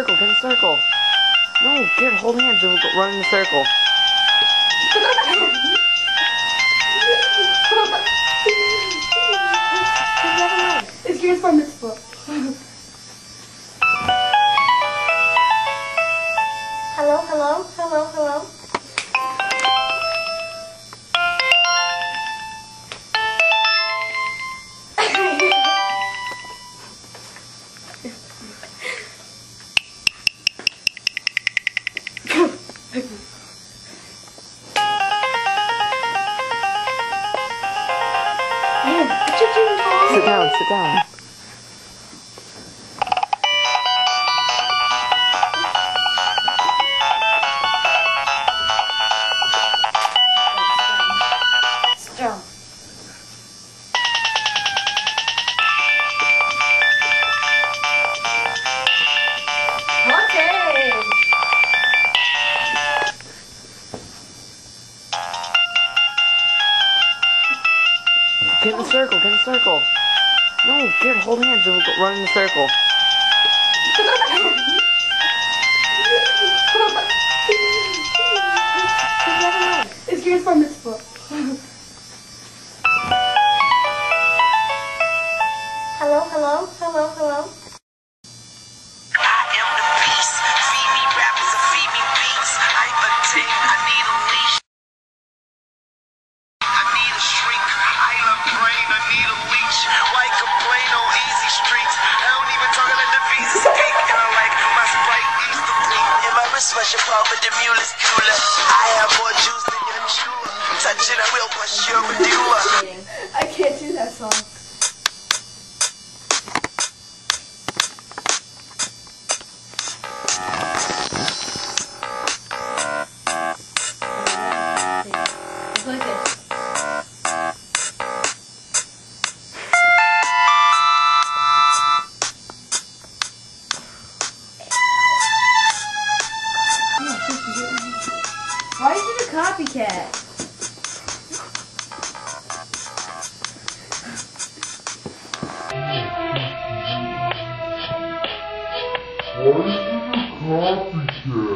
circle, get in a circle. No, get hold hands and we'll run in a circle. It's your bar mitzvah. Hello, hello, hello, hello. Sit down, sit down. Strong. Okay. Get in a circle, get in a circle. No, get hold hands and we'll run in a circle. It's your bar mitzvah. Hello, hello, hello, hello. Special part with the mule is cooler. I have more juice than your chewer. Touching I will push your medulla. I can't do that song. It's like this. Why is it a copycat? Why is it a copycat?